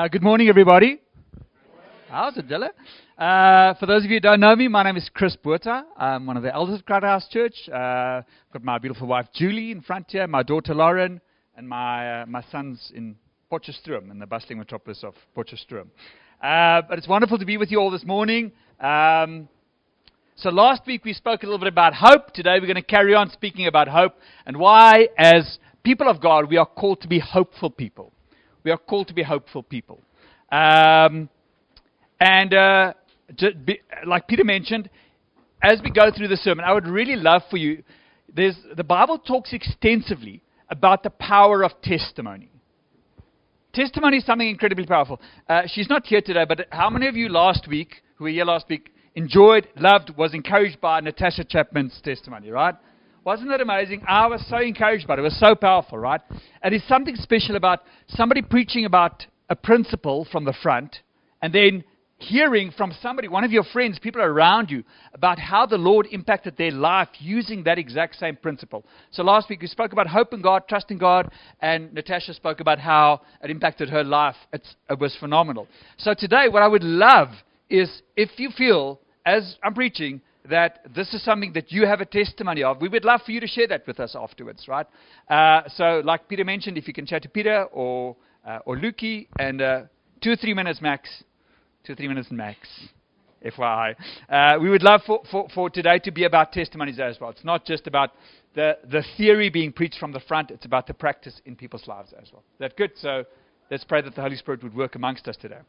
Good morning, everybody. How's it, Dilla? For those of you who don't know me, my name is Chris Buerta. I'm one of the elders of Crowdhouse Church. I've got my beautiful wife, Julie, in front here, my daughter, Lauren, and my sons in Potchefstroom, in the bustling metropolis of Potchefstroom. But it's wonderful to be with you all this morning. So last week we spoke a little bit about hope. Today we're going to carry on speaking about hope and why, as people of God, we are called to be hopeful people. We are called to be hopeful people. Like Peter mentioned, as we go through the sermon, I would really love for you, the Bible talks extensively about the power of testimony. Testimony is something incredibly powerful. She's not here today, but how many of you last week, who were here last week, enjoyed, loved, was encouraged by Natasha Chapman's testimony, right? Wasn't that amazing? I was so encouraged by it. It was so powerful, right? And it's something special about somebody preaching about a principle from the front and then hearing from somebody, one of your friends, people around you, about how the Lord impacted their life using that exact same principle. So last week we spoke about hope in God, trust in God, and Natasha spoke about how it impacted her life. It was phenomenal. So today what I would love is, if you feel, as I'm preaching, that this is something that you have a testimony of, we would love for you to share that with us afterwards, right? So like Peter mentioned, if you can chat to Peter or Lukey, and 2 or 3 minutes max, 2 or 3 minutes max, FYI. We would love for today to be about testimonies as well. It's not just about the theory being preached from the front, it's about the practice in people's lives as well. Is that good? So let's pray that the Holy Spirit would work amongst us today.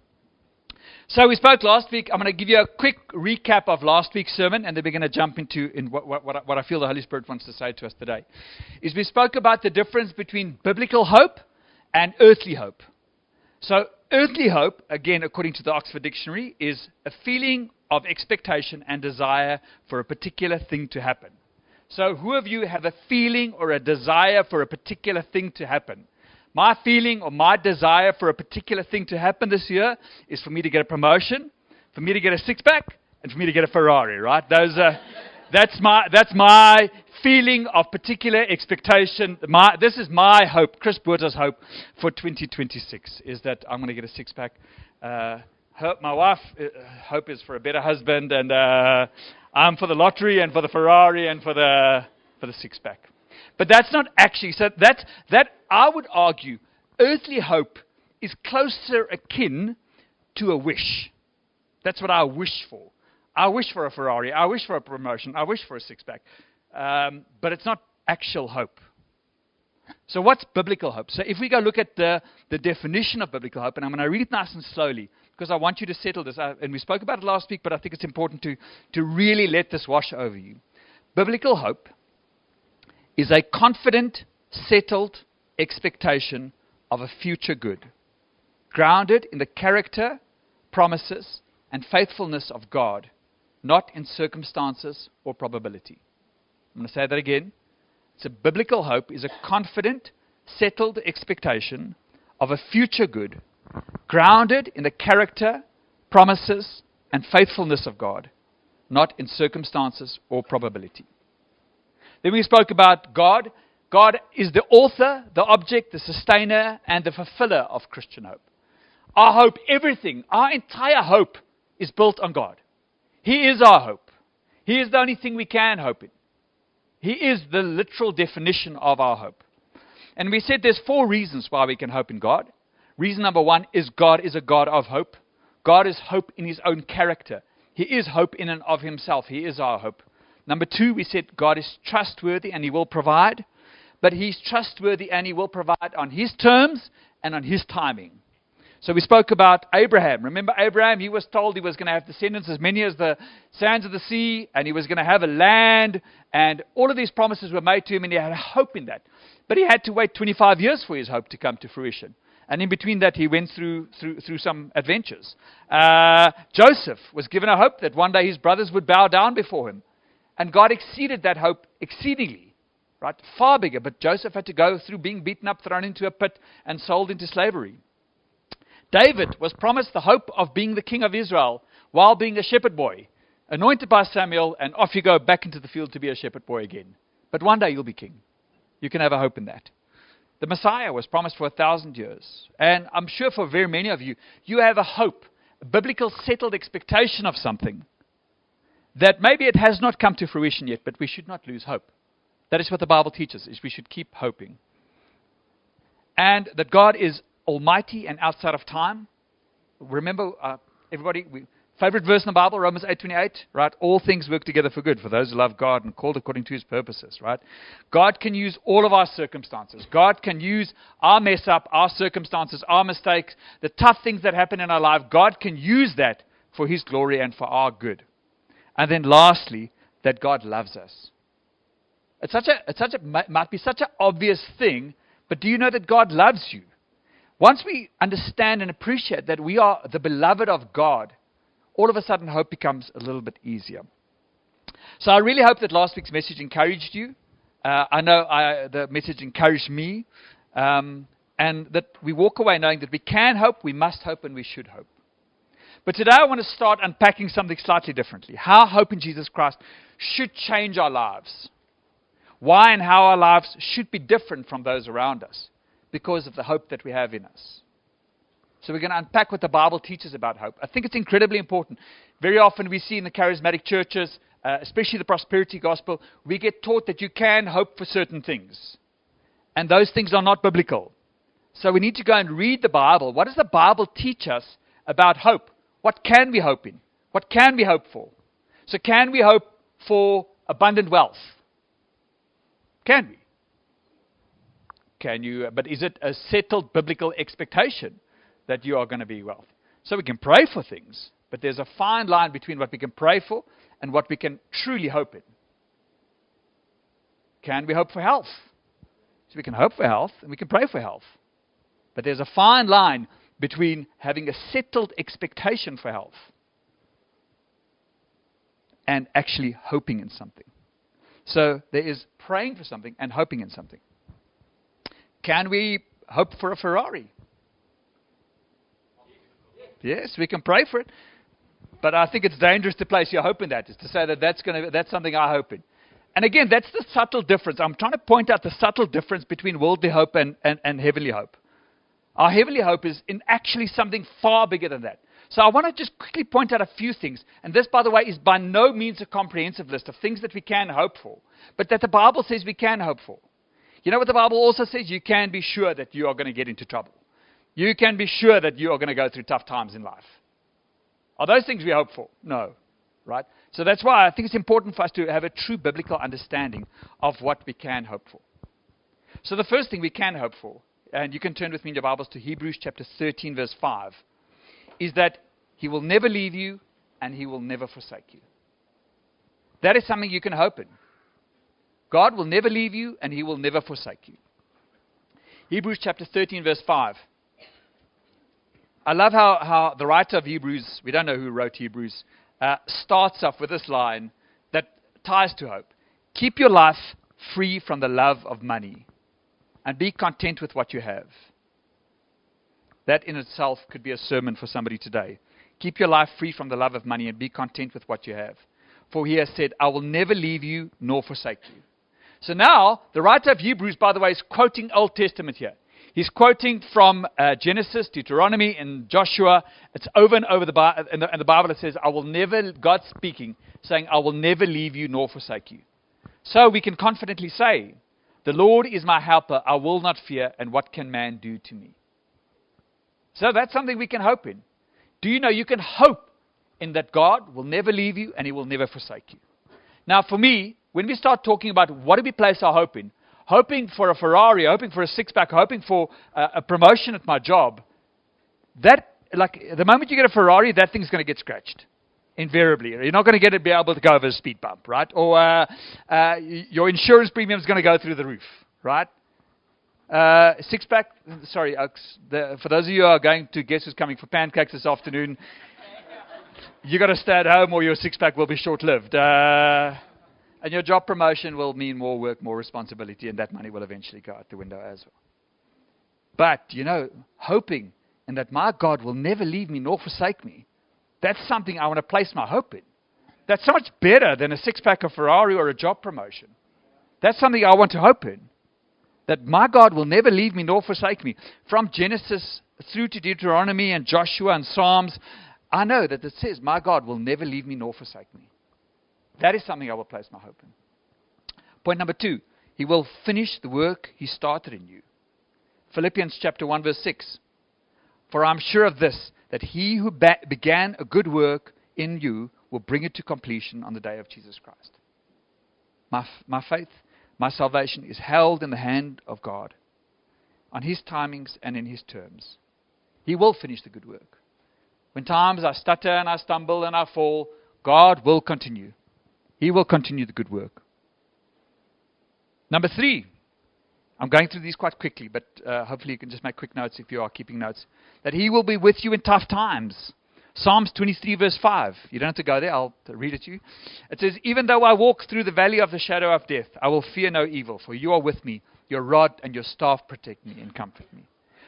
So we spoke last week. I'm going to give you a quick recap of last week's sermon, and then we're going to jump into what I feel the Holy Spirit wants to say to us today. Is we spoke about the difference between biblical hope and earthly hope. So earthly hope, again, according to the Oxford Dictionary, is a feeling of expectation and desire for a particular thing to happen. So who of you have a feeling or a desire for a particular thing to happen? My feeling or my desire for a particular thing to happen this year is for me to get a promotion, for me to get a six-pack, and for me to get a Ferrari, right? That's my feeling of particular expectation. This is my hope, Chris Buerta's hope for 2026, is that I'm going to get a six-pack. My wife hope is for a better husband, and I'm for the lottery and for the Ferrari and for the six-pack. But that's not actually, so that I would argue, earthly hope is closer akin to a wish. That's what I wish for. I wish for a Ferrari. I wish for a promotion. I wish for a six-pack. But it's not actual hope. So what's biblical hope? So if we go look at the definition of biblical hope, and I'm going to read it nice and slowly, because I want you to settle this. And we spoke about it last week, but I think it's important to really let this wash over you. Biblical hope is a confident, settled expectation of a future good, grounded in the character, promises, and faithfulness of God, not in circumstances or probability. I'm going to say that again. So biblical hope is a confident, settled expectation of a future good, grounded in the character, promises, and faithfulness of God, not in circumstances or probability. Then we spoke about God. God is the author, the object, the sustainer, and the fulfiller of Christian hope. Our hope, everything, our entire hope is built on God. He is our hope. He is the only thing we can hope in. He is the literal definition of our hope. And we said there's 4 reasons why we can hope in God. Reason number 1 is God is a God of hope. God is hope in His own character. He is hope in and of Himself. He is our hope. Number 2, we said God is trustworthy and He will provide. But He's trustworthy and He will provide on His terms and on His timing. So we spoke about Abraham. Remember Abraham? He was told he was going to have descendants as many as the sands of the sea, and he was going to have a land, and all of these promises were made to him, and he had hope in that. But he had to wait 25 years for his hope to come to fruition. And in between that, he went through some adventures. Joseph was given a hope that one day his brothers would bow down before him. And God exceeded that hope exceedingly, right? Far bigger. But Joseph had to go through being beaten up, thrown into a pit, and sold into slavery. David was promised the hope of being the king of Israel while being a shepherd boy, anointed by Samuel, and off you go back into the field to be a shepherd boy again. But one day you'll be king. You can have a hope in that. The Messiah was promised for 1,000 years. And I'm sure for very many of you, you have a hope, a biblical settled expectation of something that maybe it has not come to fruition yet, but we should not lose hope. That is what the Bible teaches, is we should keep hoping. And that God is almighty and outside of time. Remember, everybody, favorite verse in the Bible, Romans 8:28, right? All things work together for good for those who love God and called according to His purposes, right? God can use all of our circumstances. God can use our mess up, our circumstances, our mistakes, the tough things that happen in our life. God can use that for His glory and for our good. And then lastly, that God loves us. Might be such an obvious thing, but do you know that God loves you? Once we understand and appreciate that we are the beloved of God, all of a sudden hope becomes a little bit easier. So I really hope that last week's message encouraged you. I know the message encouraged me. And that we walk away knowing that we can hope, we must hope, and we should hope. But today I want to start unpacking something slightly differently. How hope in Jesus Christ should change our lives. Why and how our lives should be different from those around us because of the hope that we have in us. So we're going to unpack what the Bible teaches about hope. I think it's incredibly important. Very often we see in the charismatic churches, especially the prosperity gospel, we get taught that you can hope for certain things. And those things are not biblical. So we need to go and read the Bible. What does the Bible teach us about hope? What can we hope in? What can we hope for? So can we hope for abundant wealth? Can we? Can you? But is it a settled biblical expectation that you are going to be wealthy? So we can pray for things, but there's a fine line between what we can pray for and what we can truly hope in. Can we hope for health? So we can hope for health and we can pray for health. But there's a fine line between having a settled expectation for health and actually hoping in something. So there is praying for something and hoping in something. Can we hope for a Ferrari? Yes, we can pray for it. But I think it's dangerous to place your hope in that, is to say that that's something I hope in. And again, that's the subtle difference. I'm trying to point out the subtle difference between worldly hope and heavenly hope. Our heavenly hope is in actually something far bigger than that. So I want to just quickly point out a few things. And this, by the way, is by no means a comprehensive list of things that we can hope for, but that the Bible says we can hope for. You know what the Bible also says? You can be sure that you are going to get into trouble. You can be sure that you are going to go through tough times in life. Are those things we hope for? No. Right? So that's why I think it's important for us to have a true biblical understanding of what we can hope for. So the first thing we can hope for, and you can turn with me in your Bibles to Hebrews chapter 13, verse 5, is that He will never leave you and He will never forsake you. That is something you can hope in. God will never leave you and He will never forsake you. Hebrews chapter 13, verse 5. I love how the writer of Hebrews, we don't know who wrote Hebrews, starts off with this line that ties to hope. Keep your life free from the love of money and be content with what you have. That in itself could be a sermon for somebody today. Keep your life free from the love of money and be content with what you have. For He has said, I will never leave you nor forsake you. So now, the writer of Hebrews, by the way, is quoting Old Testament here. He's quoting from Genesis, Deuteronomy, and Joshua. It's over and over in the Bible. It says, I will never, God speaking, saying, I will never leave you nor forsake you. So we can confidently say, the Lord is my helper. I will not fear. And what can man do to me? So that's something we can hope in. Do you know you can hope in that God will never leave you and He will never forsake you? Now for me, when we start talking about what do we place our hope in, hoping for a Ferrari, hoping for a six-pack, hoping for a promotion at my job, that, like, the moment you get a Ferrari, that thing's going to get scratched. Invariably. You're not going to be able to go over a speed bump, right? Or your insurance premium is going to go through the roof, right? Six-pack, sorry, for those of you who are going to Guess Who's Coming for pancakes this afternoon, you got to stay at home or your six-pack will be short-lived. And your job promotion will mean more work, more responsibility, and that money will eventually go out the window as well. But, you know, hoping and that my God will never leave me nor forsake me, that's something I want to place my hope in. That's so much better than a six-pack of Ferrari or a job promotion. That's something I want to hope in. That my God will never leave me nor forsake me. From Genesis through to Deuteronomy and Joshua and Psalms, I know that it says, my God will never leave me nor forsake me. That is something I will place my hope in. Point number 2, He will finish the work He started in you. Philippians chapter 1 verse 6. For I'm sure of this, that He who began a good work in you will bring it to completion on the day of Jesus Christ. My faith, my salvation is held in the hand of God, on His timings and in His terms. He will finish the good work. When times I stutter and I stumble and I fall, God will continue. He will continue the good work. Number 3, I'm going through these quite quickly, but hopefully you can just make quick notes if you are keeping notes. That He will be with you in tough times. Psalms 23 verse 5. You don't have to go there, I'll read it to you. It says, even though I walk through the valley of the shadow of death, I will fear no evil, for you are with me. Your rod and your staff protect me and comfort me.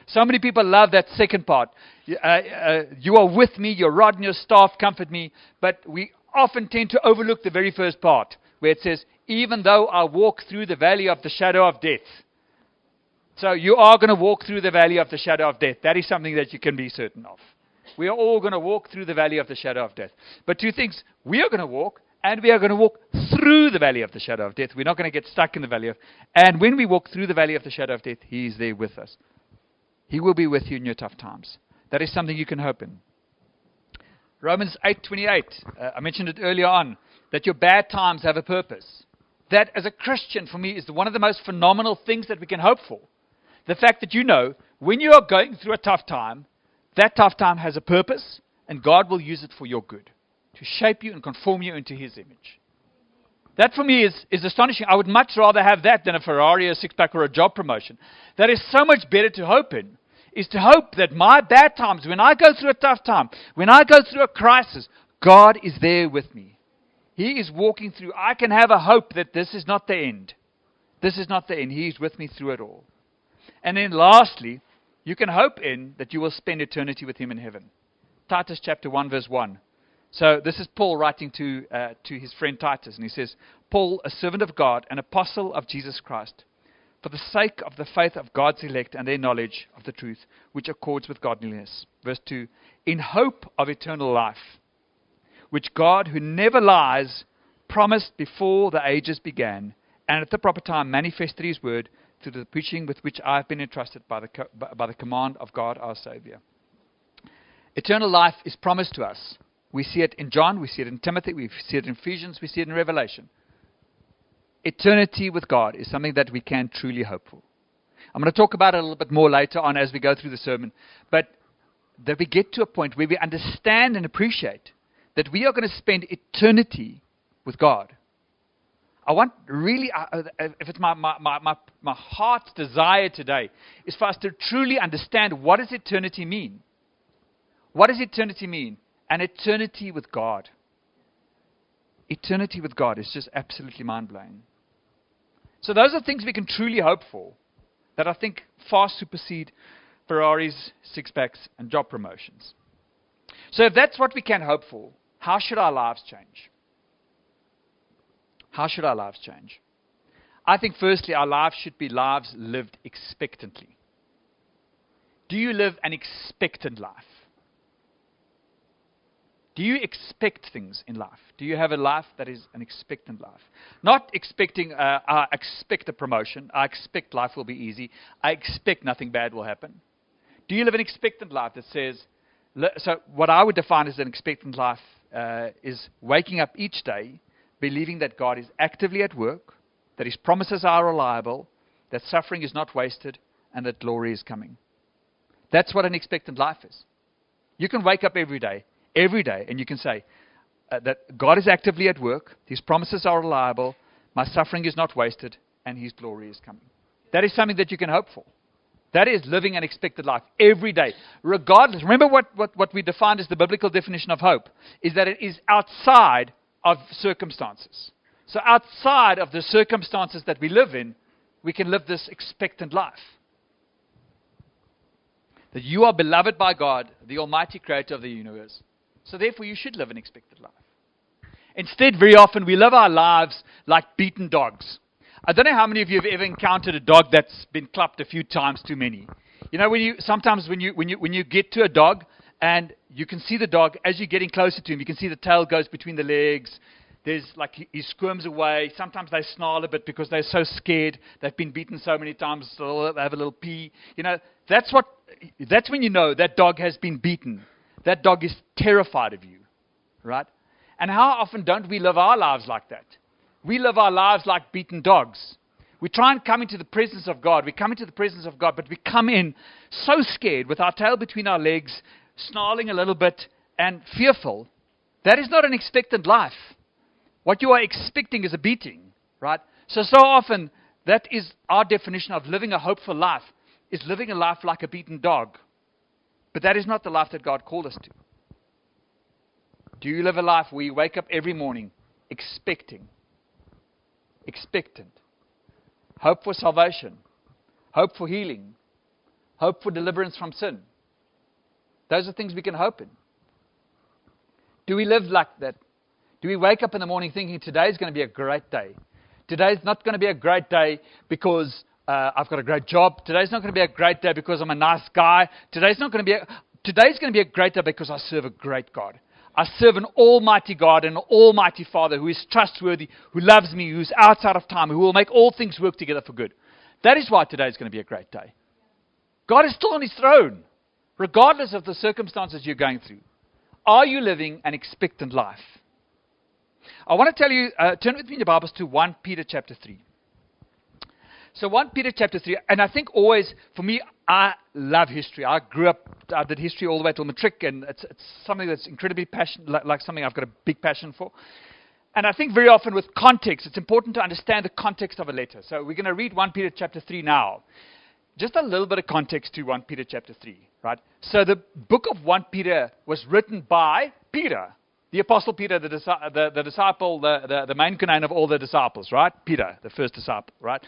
So many people love that second part. You are with me, your rod and your staff comfort me. But we often tend to overlook the very first part, where it says, even though I walk through the valley of the shadow of death. So you are going to walk through the valley of the shadow of death. That is something that you can be certain of. We are all going to walk through the valley of the shadow of death. But 2 things, we are going to walk, and we are going to walk through the valley of the shadow of death. We're not going to get stuck in the valley of, and when we walk through the valley of the shadow of death, He is there with us. He will be with you in your tough times. That is something you can hope in. Romans 8:28, I mentioned it earlier on, that your bad times have a purpose. That, as a Christian, for me, is one of the most phenomenal things that we can hope for. The fact that when you are going through a tough time, that tough time has a purpose, and God will use it for your good, to shape you and conform you into His image. That for me is astonishing. I would much rather have that than a Ferrari, a six-pack, or a job promotion. That is so much better to hope in, is to hope that my bad times, when I go through a tough time, when I go through a crisis, God is there with me. He is walking through. I can have a hope that this is not the end. This is not the end. He is with me through it all. And then lastly, you can hope in that you will spend eternity with Him in heaven. Titus chapter 1 verse 1. So this is Paul writing to his friend Titus. And he says, Paul, a servant of God, an apostle of Jesus Christ, for the sake of the faith of God's elect and their knowledge of the truth, which accords with godliness. Verse 2, in hope of eternal life, which God, who never lies, promised before the ages began, and at the proper time manifested His word through the preaching with which I have been entrusted by the command of God our Savior. Eternal life is promised to us. We see it in John, we see it in Timothy, we see it in Ephesians, we see it in Revelation. Eternity with God is something that we can truly hope for. I'm going to talk about it a little bit more later on as we go through the sermon. But that we get to a point where we understand and appreciate that we are going to spend eternity with God. I want really, if it's my heart's desire today, is for us to truly understand, what does eternity mean? What does eternity mean? An eternity with God. Eternity with God is just absolutely mind-blowing. So those are things we can truly hope for, that I think far supersede Ferraris, six-packs, and job promotions. So if that's what we can hope for, how should our lives change? How should our lives change? I think firstly, our lives should be lives lived expectantly. Do you live an expectant life? Do you expect things in life? Do you have a life that is an expectant life? Not expecting, I expect a promotion. I expect life will be easy. I expect nothing bad will happen. Do you live an expectant life that says, so what I would define as an expectant life is waking up each day believing that God is actively at work, that His promises are reliable, that suffering is not wasted, and that glory is coming. That's what an expectant life is. You can wake up every day, and you can say that God is actively at work, His promises are reliable, my suffering is not wasted, and His glory is coming. That is something that you can hope for. That is living an expected life every day, regardless. Remember what we defined as the biblical definition of hope, is that it is outside of circumstances. So outside of the circumstances that we live in, we can live this expectant life. That you are beloved by God, the Almighty Creator of the universe. So therefore you should live an expected life. Instead, very often we live our lives like beaten dogs. I don't know how many of you have ever encountered a dog that's been clapped a few times too many. You know, sometimes when you get to a dog and you can see the dog as you're getting closer to him, you can see the tail goes between the legs. There's like he squirms away. Sometimes they snarl a bit because they're so scared. They've been beaten so many times, so they have a little pee. You know, that's when you know that dog has been beaten. That dog is terrified of you, right? And how often don't we live our lives like that? We live our lives like beaten dogs. We try and come into the presence of God. We come into the presence of God, but we come in so scared with our tail between our legs, snarling a little bit and fearful. That is not an expectant life. What you are expecting is a beating, right? So often, that is our definition of living a hopeful life, is living a life like a beaten dog. But that is not the life that God called us to. Do you live a life where you wake up every morning expectant, hope for salvation, hope for healing, hope for deliverance from sin? Those are things we can hope in. Do we live like that? Do we wake up in the morning thinking today's going to be a great day? Today's not going to be a great day because I've got a great job. Today's not going to be a great day because I'm a nice guy. Today's going to be a great day because I serve a great God. I serve an almighty God and an almighty Father who is trustworthy, who loves me, who's outside of time, who will make all things work together for good. That is why today's going to be a great day. God is still on his throne, regardless of the circumstances you're going through. Are you living an expectant life? I want to tell you, turn with me in the Bibles to 1 Peter chapter 3. So 1 Peter chapter 3, and I think always, for me, I love history. I grew up, I did history all the way till matric, and it's something that's incredibly passionate, like something I've got a big passion for. And I think very often with context, it's important to understand the context of a letter. So we're going to read 1 Peter chapter 3 now. Just a little bit of context to 1 Peter chapter 3, right? So the book of 1 Peter was written by Peter. The Apostle Peter, the disciple, the main canaan of all the disciples, right? Peter, the first disciple, right?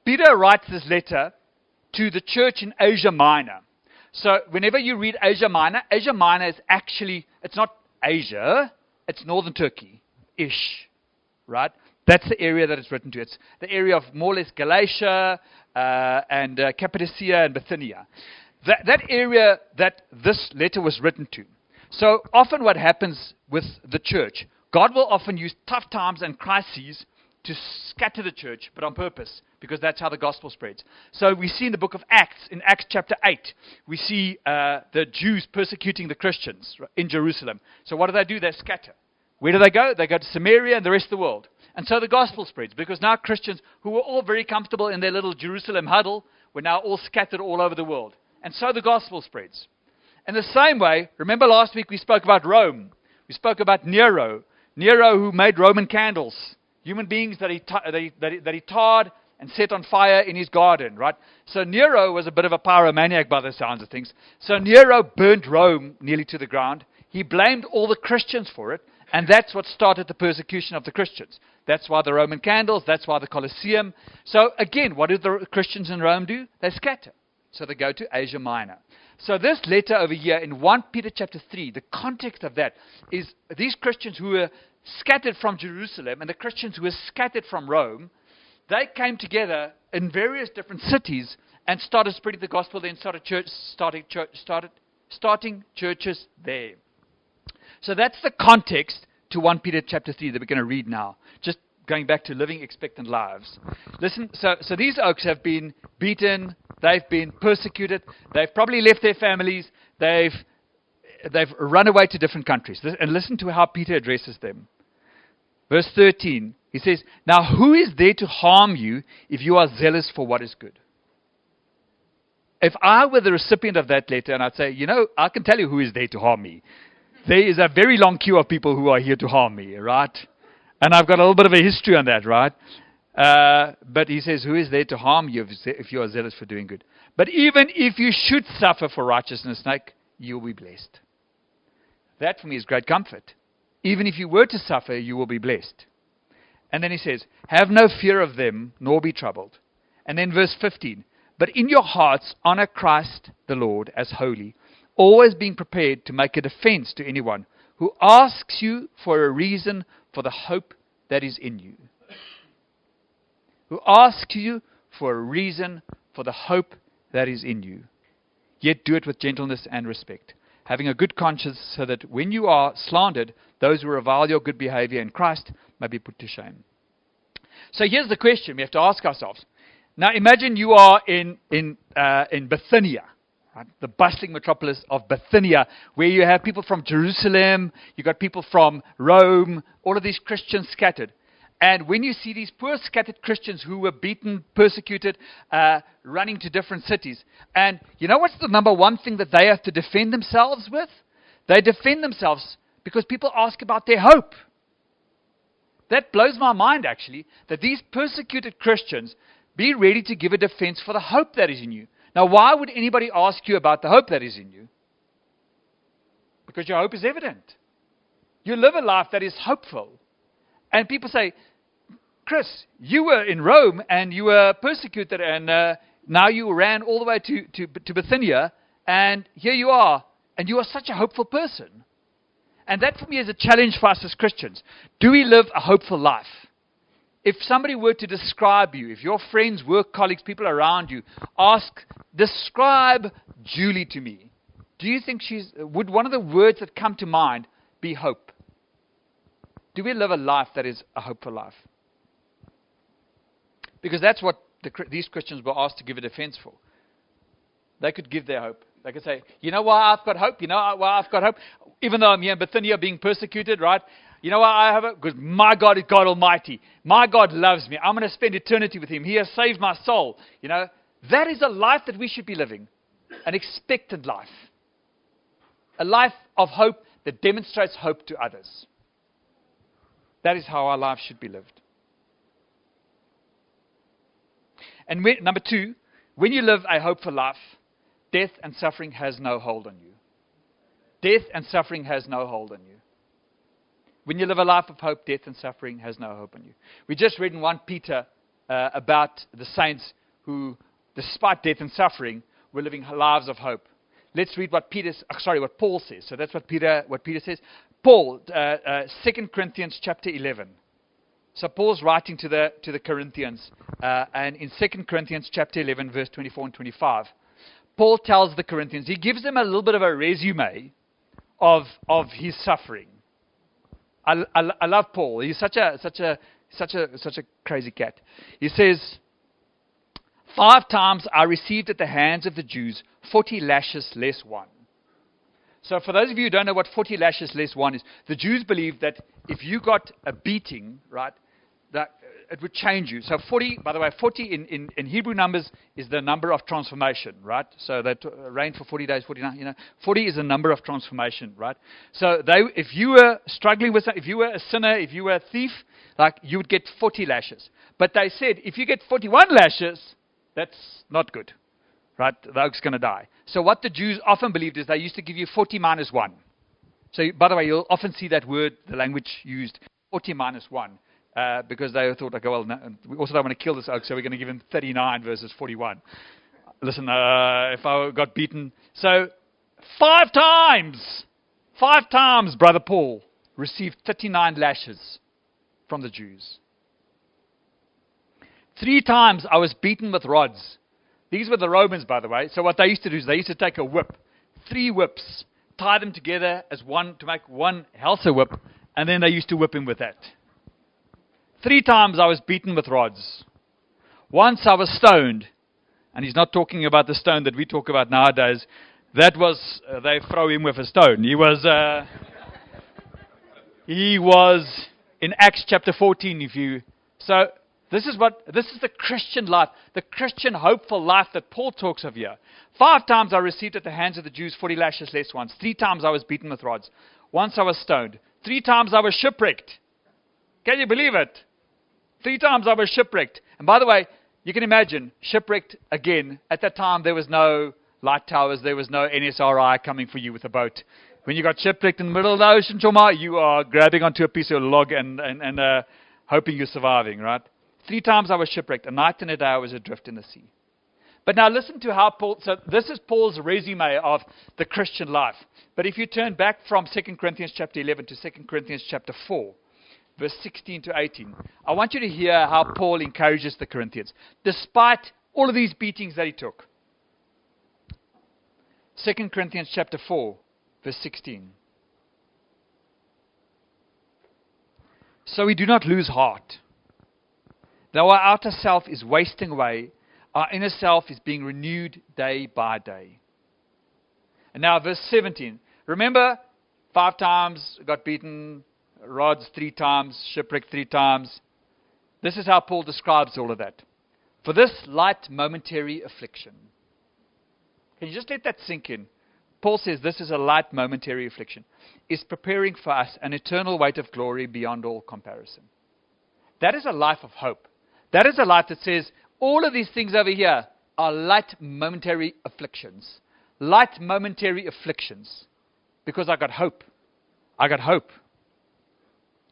Peter writes this letter to the church in Asia Minor. So whenever you read Asia Minor is actually, it's not Asia, it's northern Turkey-ish, right? That's the area that it's written to. It's the area of more or less Galatia and Cappadocia and Bithynia. That area that this letter was written to. So often what happens with the church, God will often use tough times and crises to scatter the church, but on purpose, because that's how the gospel spreads. So we see in the book of Acts, in Acts chapter 8, we see the Jews persecuting the Christians in Jerusalem. So what do? They scatter. Where do they go? They go to Samaria and the rest of the world. And so the gospel spreads, because now Christians who were all very comfortable in their little Jerusalem huddle were now all scattered all over the world. And so the gospel spreads. In the same way, remember last week we spoke about Rome. We spoke about Nero. Nero who made Roman candles. Human beings that he tarred and set on fire in his garden, right? So Nero was a bit of a pyromaniac by the sounds of things. So Nero burnt Rome nearly to the ground. He blamed all the Christians for it, and that's what started the persecution of the Christians. That's why the Roman candles, that's why the Colosseum. So again, what do the Christians in Rome do? They scatter. So they go to Asia Minor. So this letter over here in 1 Peter chapter 3, the context of that is these Christians who were scattered from Jerusalem and the Christians who were scattered from Rome, they came together in various different cities and started spreading the gospel there and starting churches there. So that's the context to 1 Peter chapter 3 that we're going to read now. Just going back to living expectant lives. Listen, so these oaks have been beaten, they've been persecuted, they've probably left their families, they've run away to different countries. And listen to how Peter addresses them. Verse 13, he says, "Now who is there to harm you if you are zealous for what is good?" If I were the recipient of that letter and I'd say, I can tell you who is there to harm me. There is a very long queue of people who are here to harm me, right? And I've got a little bit of a history on that, right? But he says, who is there to harm you if you are zealous for doing good? But even if you should suffer for righteousness' sake, you will be blessed. That for me is great comfort. Even if you were to suffer, you will be blessed. And then he says, have no fear of them, nor be troubled. And then verse 15, but in your hearts honor Christ the Lord as holy, always being prepared to make a defense to anyone who asks you for a reason for the hope that is in you. who ask you for a reason for the hope that is in you. Yet do it with gentleness and respect, having a good conscience, so that when you are slandered, those who revile your good behavior in Christ may be put to shame. So here's the question we have to ask ourselves. Now imagine you are in Bithynia, right? The bustling metropolis of Bithynia, where you have people from Jerusalem, you've got people from Rome, all of these Christians scattered. And when you see these poor scattered Christians who were beaten, persecuted, running to different cities, and you know what's the number one thing that they have to defend themselves with? They defend themselves because people ask about their hope. That blows my mind, actually, that these persecuted Christians be ready to give a defense for the hope that is in you. Now, why would anybody ask you about the hope that is in you? Because your hope is evident. You live a life that is hopeful. And people say, Chris, you were in Rome and you were persecuted and now you ran all the way to Bithynia and here you are and you are such a hopeful person. And that for me is a challenge for us as Christians. Do we live a hopeful life? If somebody were to describe you, if your friends, work colleagues, people around you describe Julie to me, do you think would one of the words that come to mind be hope? Do we live a life that is a hopeful life? Because that's what these Christians were asked to give a defense for. They could give their hope. They could say, you know why I've got hope? You know why I've got hope? Even though I'm here in Bithynia being persecuted, right? You know why I have it? Because my God is God Almighty. My God loves me. I'm going to spend eternity with Him. He has saved my soul. You know, that is a life that we should be living. An expectant life. A life of hope that demonstrates hope to others. That is how our lives should be lived. And number two, when you live a hopeful life, death and suffering has no hold on you. Death and suffering has no hold on you. When you live a life of hope, death and suffering has no hope on you. We just read in 1 Peter about the saints who, despite death and suffering, were living lives of hope. Let's read what Paul says. So that's what Peter says. Paul, 2 Corinthians chapter 11. So Paul's writing to the Corinthians, and in 2 Corinthians chapter 11, verse 24 and 25, Paul tells the Corinthians, he gives them a little bit of a resume of his suffering. I love Paul. He's such a crazy cat. He says, 5 times I received at the hands of the Jews 40 lashes less one. So for those of you who don't know what 40 lashes less one is, the Jews believed that if you got a beating, right, that it would change you. So 40, by the way, 40 in Hebrew numbers is the number of transformation, right? So that reigned for 40 days, 49, 40 is a number of transformation, right? So if you were struggling with, if you were a sinner, if you were a thief, like you would get 40 lashes. But they said, if you get 41 lashes, that's not good, right? The oak's going to die. So what the Jews often believed is they used to give you 40 minus 1. So, by the way, you'll often see that word, the language used, 40 minus 1. Because they thought, okay, well, no, we also don't want to kill this oak, so we're going to give him 39 versus 41. Listen, if I got beaten. So, 5 times, Brother Paul received 39 lashes from the Jews. 3 times I was beaten with rods. These were the Romans, by the way. So what they used to do is they used to take a whip, 3 whips, tie them together as one to make one Helsa whip, and then they used to whip him with that. 3 times I was beaten with rods. Once I was stoned, and he's not talking about the stone that we talk about nowadays. That was, they throw him with a stone. He was in Acts chapter 14, so this is the Christian life, the Christian hopeful life that Paul talks of here. 5 times I received at the hands of the Jews 40 lashes less once. 3 times I was beaten with rods. Once I was stoned. 3 times I was shipwrecked. Can you believe it? 3 times I was shipwrecked. And by the way, you can imagine, shipwrecked again. At that time, there was no light towers. There was no NSRI coming for you with a boat. When you got shipwrecked in the middle of the ocean, Choma, you are grabbing onto a piece of log and hoping you're surviving, right? 3 times I was shipwrecked. A night and a day I was adrift in the sea. But now listen to how Paul, so this is Paul's resume of the Christian life. But if you turn back from 2 Corinthians chapter 11 to 2 Corinthians chapter 4, verse 16 to 18. I want you to hear how Paul encourages the Corinthians, despite all of these beatings that he took. 2 Corinthians chapter 4, verse 16. So we do not lose heart. Though our outer self is wasting away, our inner self is being renewed day by day. And now verse 17. Remember, 5 times got beaten, rods 3 times, shipwrecked 3 times. This is how Paul describes all of that. For this light momentary affliction. Can you just let that sink in? Paul says this is a light momentary affliction. Is preparing for us an eternal weight of glory beyond all comparison. That is a life of hope. That is a life that says all of these things over here are light momentary afflictions. Light momentary afflictions. Because I got hope. I got hope.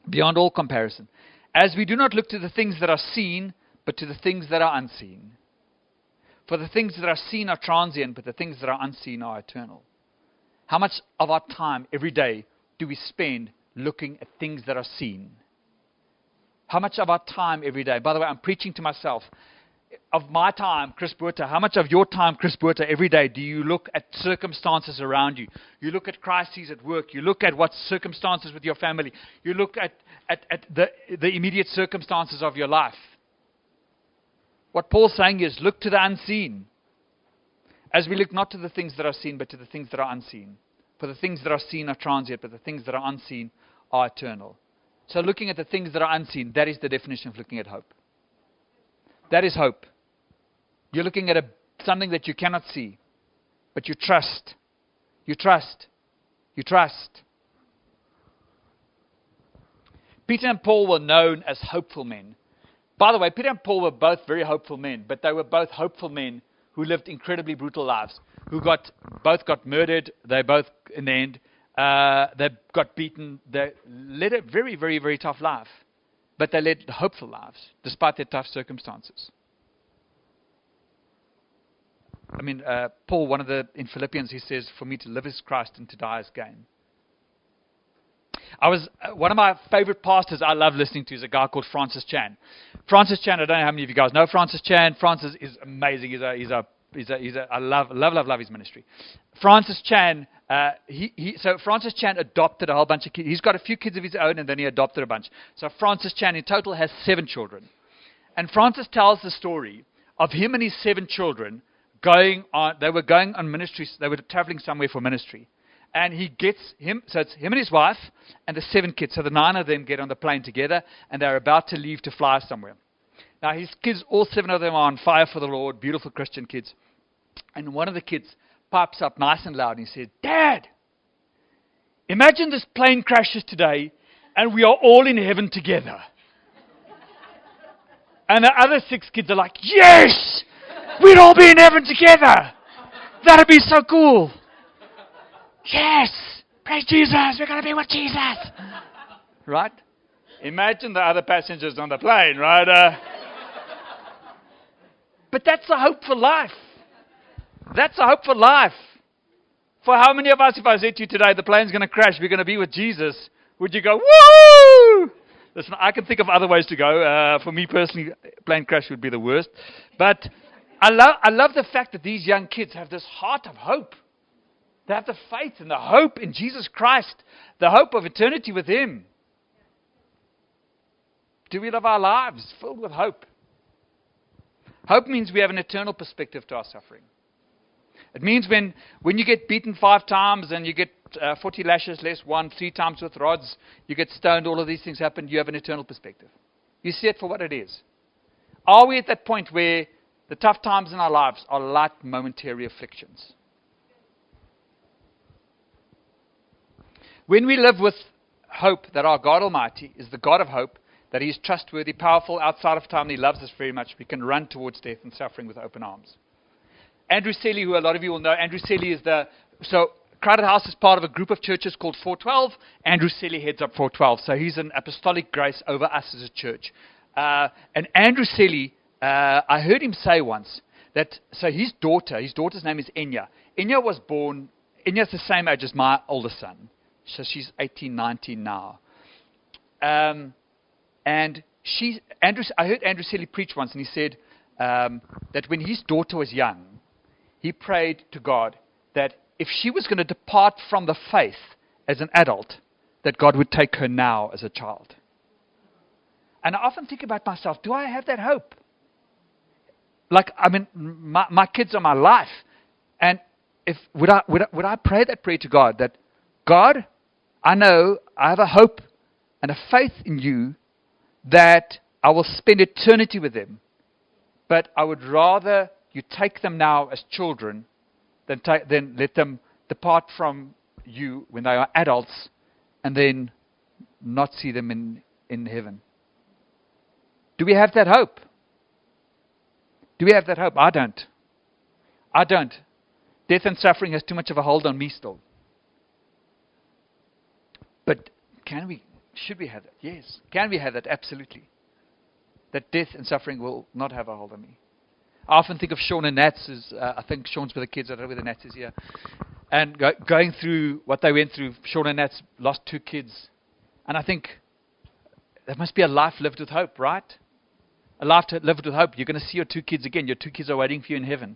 Beyond all comparison. As we do not look to the things that are seen, but to the things that are unseen. For the things that are seen are transient, but the things that are unseen are eternal. How much of our time every day do we spend looking at things that are seen? How much of our time every day? By the way, I'm preaching to myself. Of my time, Chris Buerta, how much of your time, Chris Buerta, every day do you look at circumstances around you? You look at crises at work. You look at what circumstances with your family. You look at the immediate circumstances of your life. What Paul's saying is, look to the unseen. As we look not to the things that are seen, but to the things that are unseen. For the things that are seen are transient, but the things that are unseen are eternal. So looking at the things that are unseen, that is the definition of looking at hope. That is hope. You're looking at something that you cannot see, but you trust. You trust. You trust. Peter and Paul were known as hopeful men. By the way, Peter and Paul were both very hopeful men, but they were both hopeful men who lived incredibly brutal lives, who both got murdered. They both, in the end, they got beaten. They led a very, very, very tough life. But they led hopeful lives, despite their tough circumstances. I mean, Paul, in Philippians, he says, for me to live is Christ and to die is gain. One of my favorite pastors I love listening to is a guy called Francis Chan. Francis Chan, I don't know how many of you guys know Francis Chan. Francis is amazing. I love his ministry. Francis Chan, so Francis Chan adopted a whole bunch of kids. He's got a few kids of his own, and then he adopted a bunch. So Francis Chan in total has 7 children. And Francis tells the story of him and his 7 children they were going on ministry, they were traveling somewhere for ministry. And he gets him, so it's him and his wife and the 7 kids. So the 9 of them get on the plane together, and they're about to leave to fly somewhere. Now his kids, all 7 of them are on fire for the Lord, beautiful Christian kids. And one of the kids pipes up nice and loud and he said, Dad, imagine this plane crashes today and we are all in heaven together. And the other 6 kids are like, yes, we'd all be in heaven together. That'd be so cool. Yes, praise Jesus, we're going to be with Jesus. Right? Imagine the other passengers on the plane, right? But that's a hope for life. That's a hope for life. For how many of us, if I said to you today, the plane's going to crash, we're going to be with Jesus, would you go, woo? Listen, I can think of other ways to go. For me personally, plane crash would be the worst. But I love the fact that these young kids have this heart of hope. They have the faith and the hope in Jesus Christ, the hope of eternity with Him. Do we live our lives filled with hope? Hope means we have an eternal perspective to our suffering. It means when you get beaten 5 times and you get 40 lashes less 1, 3 times with rods, you get stoned, all of these things happen, you have an eternal perspective. You see it for what it is. Are we at that point where the tough times in our lives are light momentary afflictions? When we live with hope that our God Almighty is the God of hope, that He is trustworthy, powerful, outside of time, and He loves us very much, we can run towards death and suffering with open arms. Andrew Selly, who a lot of you will know, Andrew Selly is so Crowded House is part of a group of churches called 412. Andrew Selly heads up 412, so he's an apostolic grace over us as a church. And Andrew Selly, I heard him say once that, so his daughter's name is Enya. Enya's the same age as my oldest son. So she's 18, 19 now. And I heard Andrew Selley preach once, and he said that when his daughter was young, he prayed to God that if she was going to depart from the faith as an adult, that God would take her now as a child. And I often think about myself, do I have that hope? Like, I mean, my kids are my life. And would I pray that prayer to God, that God, I know I have a hope and a faith in you that I will spend eternity with them, but I would rather you take them now as children than let them depart from you when they are adults and then not see them in heaven. Do we have that hope? Do we have that hope? I don't. I don't. Death and suffering has too much of a hold on me still. But should we have that? Yes. Can we have that? Absolutely. That death and suffering will not have a hold on me. I often think of Sean and Nats. I think Sean's with the kids. I don't know whether Nats is here. And going through what they went through, Sean and Nats lost 2 kids. And I think that must be a life lived with hope, right? A life lived with hope. You're going to see your 2 kids again. Your 2 kids are waiting for you in heaven.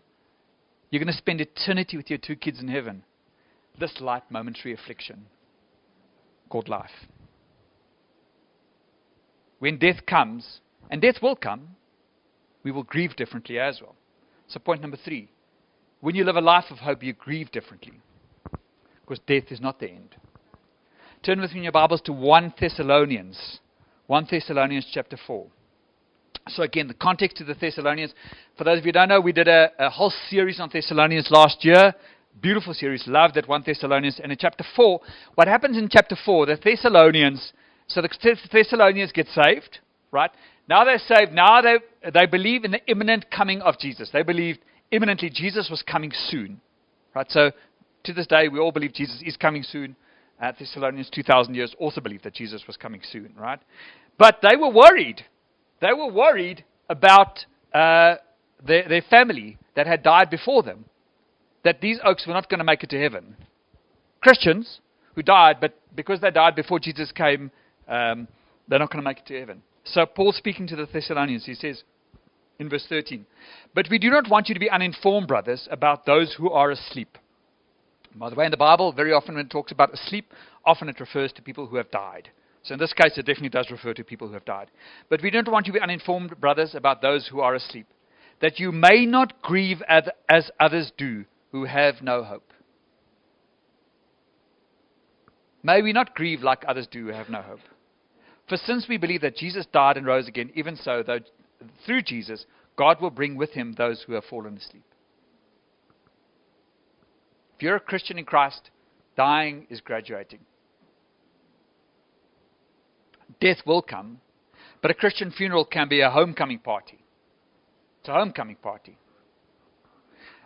You're going to spend eternity with your 2 kids in heaven. This light momentary affliction called life. When death comes, and death will come, we will grieve differently as well. So point number 3. When you live a life of hope, you grieve differently. Because death is not the end. Turn with me in your Bibles to 1 Thessalonians. 1 Thessalonians chapter 4. So again, the context to the Thessalonians. For those of you who don't know, we did a whole series on Thessalonians last year. Beautiful series. Loved that 1 Thessalonians. And in chapter 4, what happens in chapter 4, the Thessalonians get saved, right? Now they're saved. Now they believe in the imminent coming of Jesus. They believed imminently Jesus was coming soon, right? So to this day, we all believe Jesus is coming soon. Thessalonians 2,000 years also believed that Jesus was coming soon, right? But they were worried. They were worried about their family that had died before them, that these oaks were not going to make it to heaven. Christians who died, but because they died before Jesus came, they're not going to make it to heaven. So Paul, speaking to the Thessalonians, he says in verse 13, "But we do not want you to be uninformed, brothers, about those who are asleep." By the way, in the Bible, very often when it talks about asleep, often it refers to people who have died. So in this case, it definitely does refer to people who have died. "But we don't want you to be uninformed, brothers, about those who are asleep, that you may not grieve as others do, who have no hope." May we not grieve like others do who have no hope. "For since we believe that Jesus died and rose again, even so, though through Jesus, God will bring with him those who have fallen asleep." If you're a Christian in Christ, dying is graduating. Death will come, but a Christian funeral can be a homecoming party. It's a homecoming party.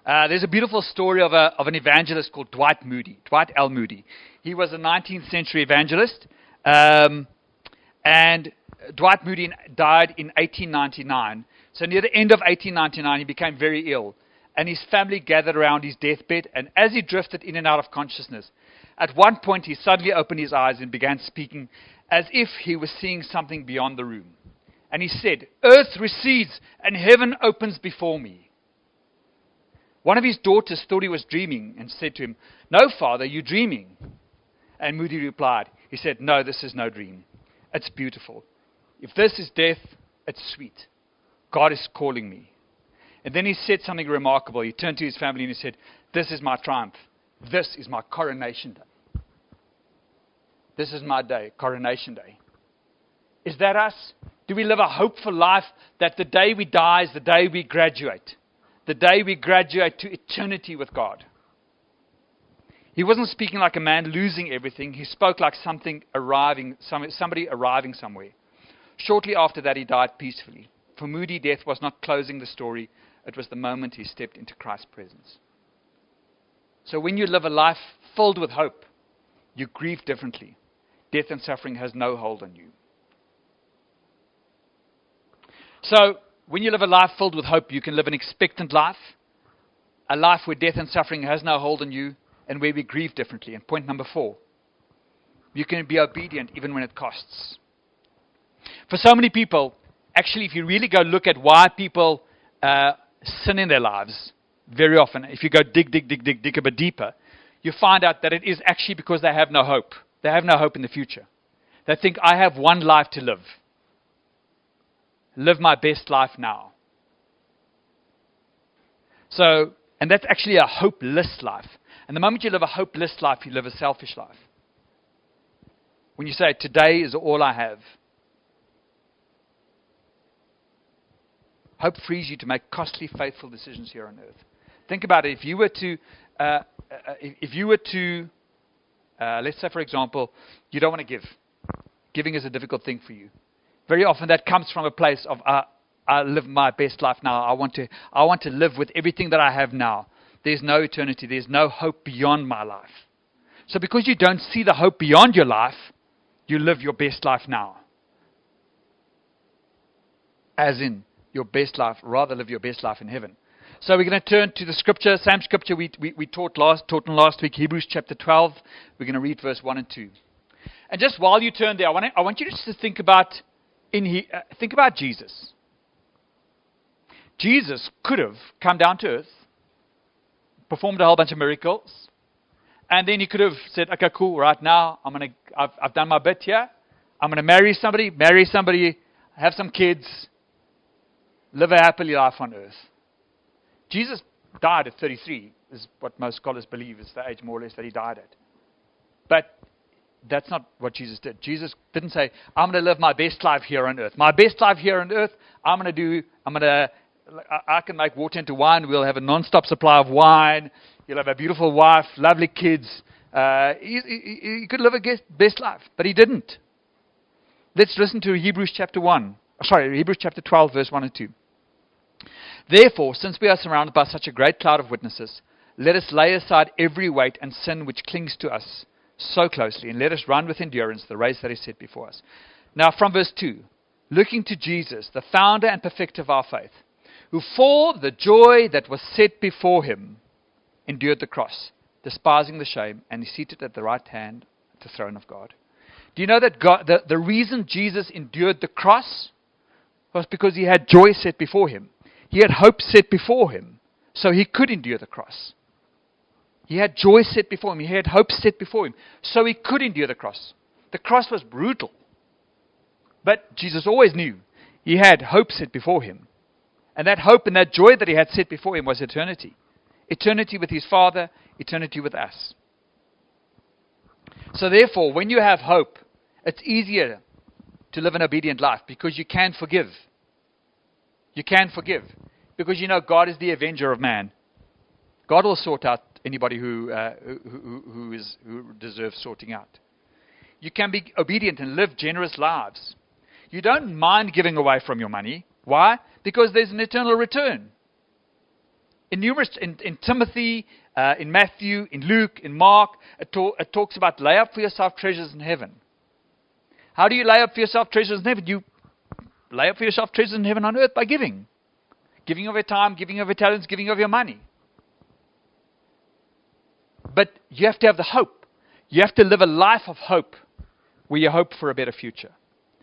There's a beautiful story of an evangelist called Dwight L. Moody. He was a 19th century evangelist, and Dwight Moody died in 1899. So near the end of 1899, he became very ill, and his family gathered around his deathbed, and as he drifted in and out of consciousness, at one point he suddenly opened his eyes and began speaking as if he was seeing something beyond the room. And he said, "Earth recedes and heaven opens before me." One of his daughters thought he was dreaming and said to him, "No, Father, you're dreaming." And Moody replied, he said, "No, this is no dream. It's beautiful. If this is death, it's sweet. God is calling me." And then he said something remarkable. He turned to his family and he said, "This is my triumph. This is my coronation day. This is my day, coronation day." Is that us? Do we live a hopeful life that the day we die is the day we graduate? The day we graduate to eternity with God. He wasn't speaking like a man losing everything. He spoke like somebody arriving somewhere. Shortly after that, he died peacefully. For Moody, death was not closing the story. It was the moment he stepped into Christ's presence. So when you live a life filled with hope, you grieve differently. Death and suffering has no hold on you. So when you live a life filled with hope, you can live an expectant life, a life where death and suffering has no hold on you, and where we grieve differently. And point number 4, you can be obedient even when it costs. For so many people, actually, if you really go look at why people sin in their lives, very often, if you go dig a bit deeper, you find out that it is actually because they have no hope. They have no hope in the future. They think, I have one life to live. Live my best life now. So, and that's actually a hopeless life. And the moment you live a hopeless life, you live a selfish life. When you say, today is all I have. Hope frees you to make costly, faithful decisions here on earth. Think about it. If you were to, let's say, for example, you don't want to give. Giving is a difficult thing for you. Very often that comes from a place of, I live my best life now. I want to live with everything that I have now. There's no eternity. There's no hope beyond my life. So because you don't see the hope beyond your life, you live your best life now. As in, your best life, rather live your best life in heaven. So we're going to turn to the scripture, same scripture we taught on last week, Hebrews chapter 12. We're going to read verse 1 and 2. And just while you turn there, I want you just to think about Jesus. Jesus could have come down to earth, performed a whole bunch of miracles, and then he could have said, okay, cool, right now, I've done my bit here. I'm going to marry somebody, have some kids, live a happily life on earth. Jesus died at 33, is what most scholars believe is the age more or less that he died at. But that's not what Jesus did. Jesus didn't say, I'm going to live my best life here on earth. My best life here on earth, I can make water into wine. We'll have a non-stop supply of wine. You'll have a beautiful wife, lovely kids. He could live a best life, but he didn't. Let's listen to Hebrews chapter 12, verse 1 and 2. Therefore, since we are surrounded by such a great cloud of witnesses, let us lay aside every weight and sin which clings to us so closely, and let us run with endurance the race that is set before us. Now from verse 2, looking to Jesus, the founder and perfecter of our faith, who for the joy that was set before him endured the cross, despising the shame, and is seated at the right hand at the throne of God. Do you know that the reason Jesus endured the cross was because he had joy set before him. He had hope set before him, so he could endure the cross. He had joy set before him. He had hope set before him, so he could endure the cross. The cross was brutal, but Jesus always knew he had hope set before him. And that hope and that joy that he had set before him was eternity. Eternity with his Father, eternity with us. So therefore, when you have hope, it's easier to live an obedient life because you can forgive. You can forgive because you know God is the avenger of man. God will sort out anybody who deserves sorting out. You can be obedient and live generous lives. You don't mind giving away from your money. Why? Because there's an eternal return. In Timothy, in Matthew, in Luke, in Mark, it talks about lay up for yourself treasures in heaven. How do you lay up for yourself treasures in heaven? You lay up for yourself treasures in heaven on earth by giving. Giving of your time, giving of your talents, giving of your money. But you have to have the hope. You have to live a life of hope where you hope for a better future.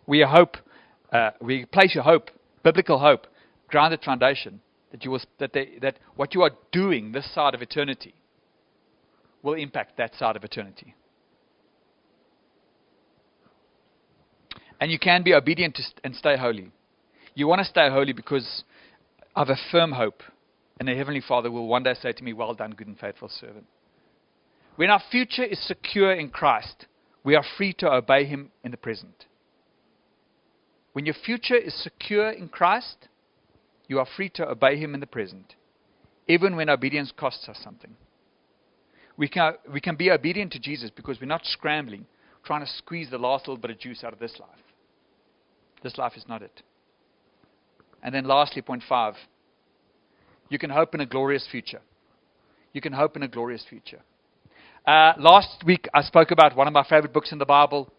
Where you place your hope, biblical hope, grounded foundation, that what you are doing this side of eternity will impact that side of eternity. And you can be obedient and stay holy. You want to stay holy because I have a firm hope, and the Heavenly Father will one day say to me, well done, good and faithful servant. When our future is secure in Christ, we are free to obey Him in the present. When your future is secure in Christ, you are free to obey Him in the present, even when obedience costs us something. We can be obedient to Jesus because we're not scrambling, trying to squeeze the last little bit of juice out of this life. This life is not it. And then lastly, point 5, you can hope in a glorious future. You can hope in a glorious future. Last week, I spoke about one of my favorite books in the Bible.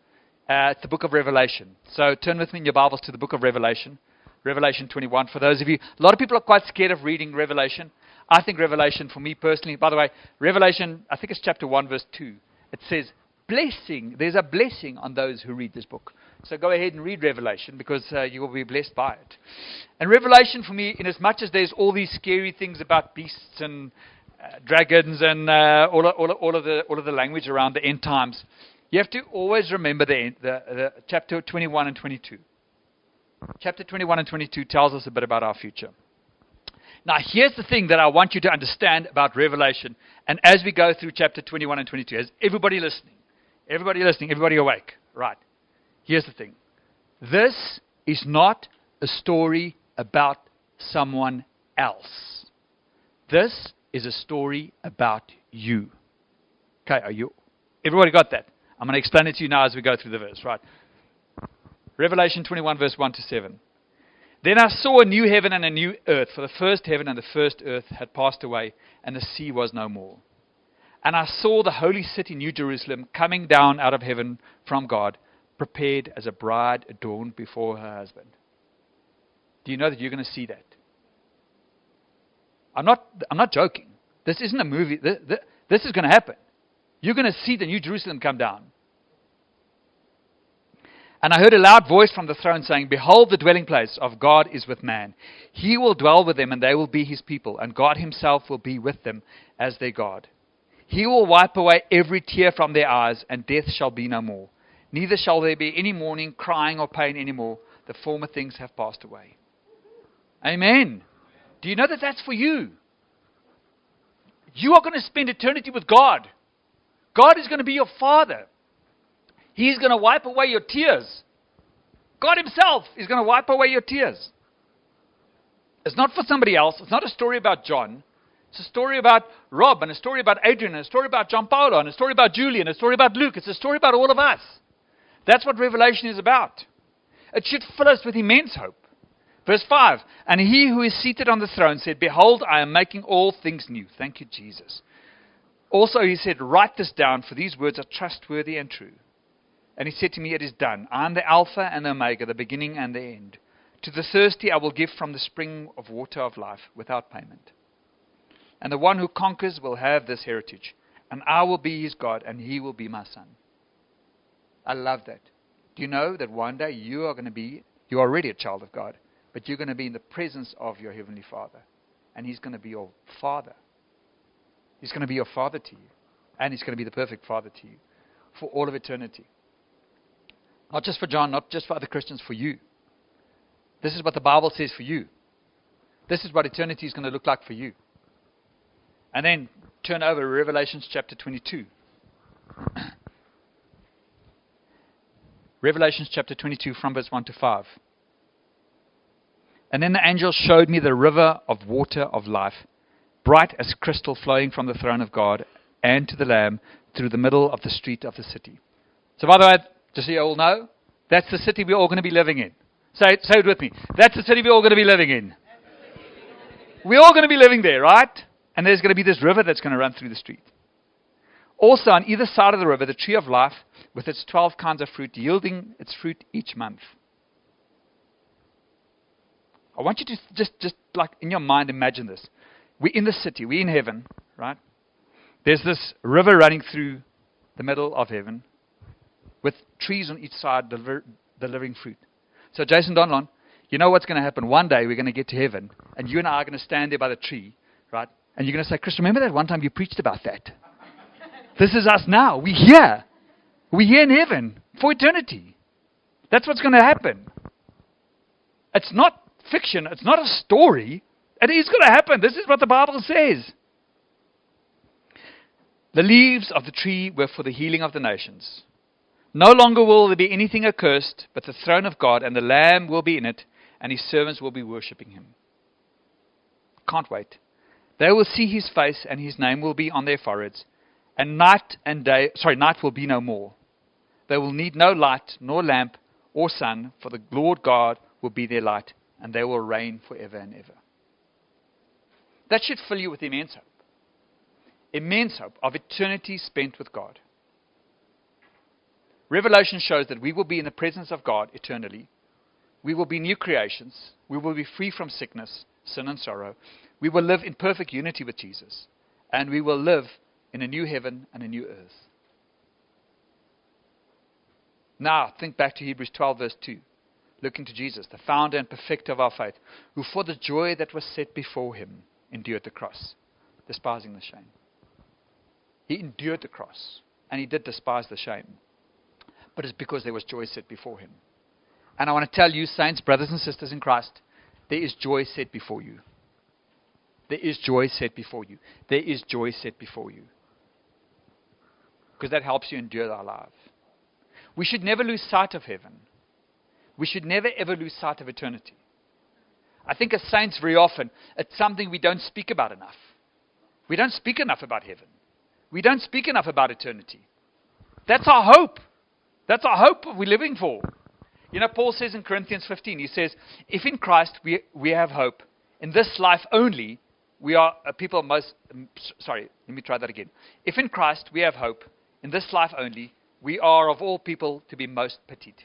It's the book of Revelation. So turn with me in your Bibles to the book of Revelation. Revelation 21. For those of you, a lot of people are quite scared of reading Revelation. I think Revelation, for me personally, by the way, Revelation, I think it's chapter 1, verse 2. It says, blessing. There's a blessing on those who read this book. So go ahead and read Revelation, because you will be blessed by it. And Revelation, for me, in as much as there's all these scary things about beasts and dragons and all of the language around the end times, you have to always remember the chapter 21 and 22. Chapter 21 and 22 tells us a bit about our future. Now, here's the thing that I want you to understand about Revelation. And as we go through chapter 21 and 22, as everybody listening, everybody awake, right? Here's the thing. This is not a story about someone else. This is a story about you. Okay, everybody got that? I'm going to explain it to you now as we go through the verse, right? Revelation 21, verse 1 to 7. Then I saw a new heaven and a new earth, for the first heaven and the first earth had passed away, and the sea was no more. And I saw the holy city, New Jerusalem, coming down out of heaven from God, prepared as a bride adorned before her husband. Do you know that you're going to see that? I'm not joking. This isn't a movie. This is going to happen. You're going to see the New Jerusalem come down. And I heard a loud voice from the throne saying, "Behold, the dwelling place of God is with man. He will dwell with them, and they will be his people, and God himself will be with them as their God. He will wipe away every tear from their eyes, and death shall be no more. Neither shall there be any mourning, crying, or pain anymore. The former things have passed away." Amen. Do you know that that's for you? You are going to spend eternity with God. God is going to be your Father. He's going to wipe away your tears. God himself is going to wipe away your tears. It's not for somebody else. It's not a story about John. It's a story about Rob, and a story about Adrian, and a story about John Paulo, and a story about Julie, and a story about Luke. It's a story about all of us. That's what Revelation is about. It should fill us with immense hope. Verse 5, and he who is seated on the throne said, "Behold, I am making all things new." Thank you, Jesus. Also he said, "Write this down, for these words are trustworthy and true." And he said to me, "It is done. I am the Alpha and the Omega, the beginning and the end. To the thirsty I will give from the spring of water of life without payment. And the one who conquers will have this heritage, and I will be his God, and he will be my son." I love that. Do you know that one day you're already a child of God, but you're going to be in the presence of your Heavenly Father, and he's going to be your Father. He's going to be your Father to you, and he's going to be the perfect Father to you for all of eternity. Not just for John, not just for other Christians, for you. This is what the Bible says for you. This is what eternity is going to look like for you. And then turn over to Revelation chapter 22. Revelation chapter 22 from verse 1 to 5. And then the angel showed me the river of water of life, bright as crystal, flowing from the throne of God and to the Lamb through the middle of the street of the city. So by the way, just so you all know, that's the city we're all going to be living in. Say it with me. That's the city we're all going to be living in. We're all going to be living there, right? And there's going to be this river that's going to run through the street. Also, on either side of the river, the tree of life with its 12 kinds of fruit, yielding its fruit each month. I want you to just like in your mind imagine this. We're in the city. We're in heaven, right? There's this river running through the middle of heaven with trees on each side delivering fruit. So Jason Donlon, you know what's going to happen? One day we're going to get to heaven, and you and I are going to stand there by the tree, right? And you're going to say, "Chris, remember that one time you preached about that?" This is us now. We're here. We're here in heaven for eternity. That's what's going to happen. It's not fiction. It's not a story. It is going to happen. This is what the Bible says. The leaves of the tree were for the healing of the nations. No longer will there be anything accursed, but the throne of God and the Lamb will be in it, and his servants will be worshipping him. Can't wait. They will see his face, and his name will be on their foreheads. And night will be no more. They will need no light, nor lamp, or sun, for the Lord God will be their light, and they will reign forever and ever. That should fill you with immense hope. Immense hope of eternity spent with God. Revelation shows that we will be in the presence of God eternally. We will be new creations. We will be free from sickness, sin, and sorrow. We will live in perfect unity with Jesus. And we will live in a new heaven and a new earth. Now, think back to Hebrews 12, verse 2. Looking to Jesus, the founder and perfecter of our faith, who for the joy that was set before him endured the cross, despising the shame. He endured the cross, and he did despise the shame. But it's because there was joy set before him. And I want to tell you, saints, brothers and sisters in Christ, there is joy set before you. There is joy set before you. There is joy set before you. Because that helps you endure our life. We should never lose sight of heaven. We should never ever lose sight of eternity. I think as saints very often, it's something we don't speak about enough. We don't speak enough about heaven. We don't speak enough about eternity. That's our hope. That's our hope we're living for. You know, Paul says in Corinthians 15, he says, if in Christ we have hope, in this life only, we are people most, sorry, let me try that again. If in Christ we have hope, in this life only, we are of all people to be most pitied.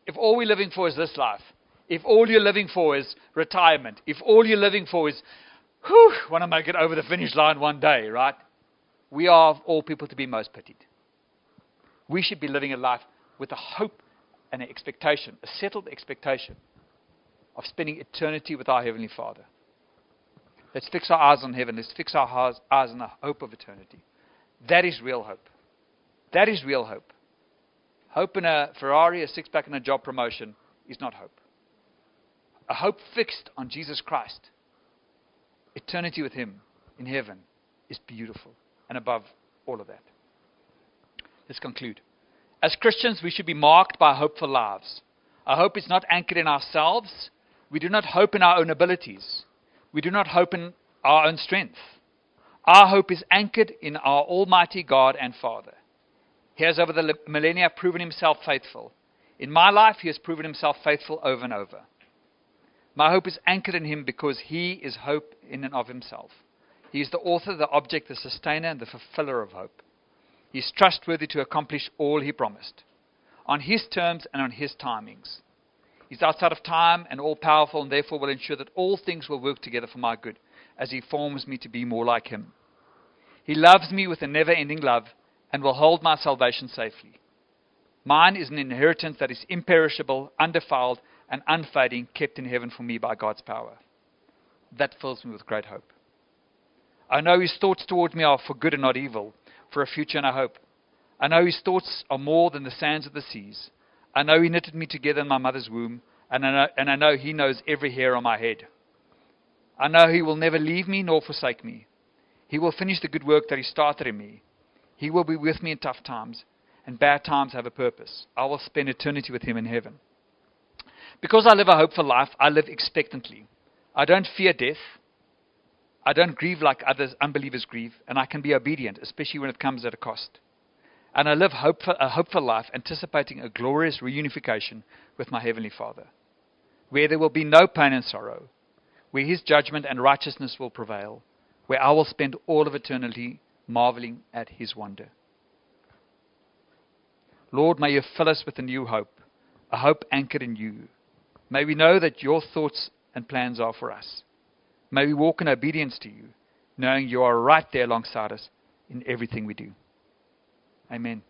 If all we're living for is this life, if all you're living for is retirement, if all you're living for is, want to make it over the finish line one day, right? We are of all people to be most pitied. We should be living a life with a hope and an expectation, a settled expectation of spending eternity with our Heavenly Father. Let's fix our eyes on heaven. Let's fix our eyes on the hope of eternity. That is real hope. That is real hope. Hope in a Ferrari, a six-pack, and a job promotion is not hope. A hope fixed on Jesus Christ, eternity with Him in heaven, is beautiful and above all of that. Let's conclude. As Christians, we should be marked by hopeful lives. Our hope is not anchored in ourselves. We do not hope in our own abilities. We do not hope in our own strength. Our hope is anchored in our Almighty God and Father. He has over the millennia proven Himself faithful. In my life, He has proven Himself faithful over and over. My hope is anchored in Him because He is hope in and of Himself. He is the author, the object, the sustainer, and the fulfiller of hope. He is trustworthy to accomplish all He promised, on His terms and on His timings. He's outside of time and all-powerful, and therefore will ensure that all things will work together for my good, as He forms me to be more like Him. He loves me with a never-ending love, and will hold my salvation safely. Mine is an inheritance that is imperishable, undefiled, and unfading, kept in heaven for me by God's power. That fills me with great hope. I know His thoughts toward me are for good and not evil, for a future and a hope. I know His thoughts are more than the sands of the seas. I know He knitted me together in my mother's womb, and I know He knows every hair on my head. I know He will never leave me nor forsake me. He will finish the good work that He started in me. He will be with me in tough times, and bad times have a purpose. I will spend eternity with Him in heaven. Because I live a hopeful life, I live expectantly. I don't fear death. I don't grieve like others, unbelievers grieve, and I can be obedient, especially when it comes at a cost. And I live a hopeful life, anticipating a glorious reunification with my Heavenly Father, where there will be no pain and sorrow, where His judgment and righteousness will prevail, where I will spend all of eternity marveling at His wonder. Lord, may You fill us with a new hope, a hope anchored in You. May we know that Your thoughts and plans are for us. May we walk in obedience to You, knowing You are right there alongside us in everything we do. Amen.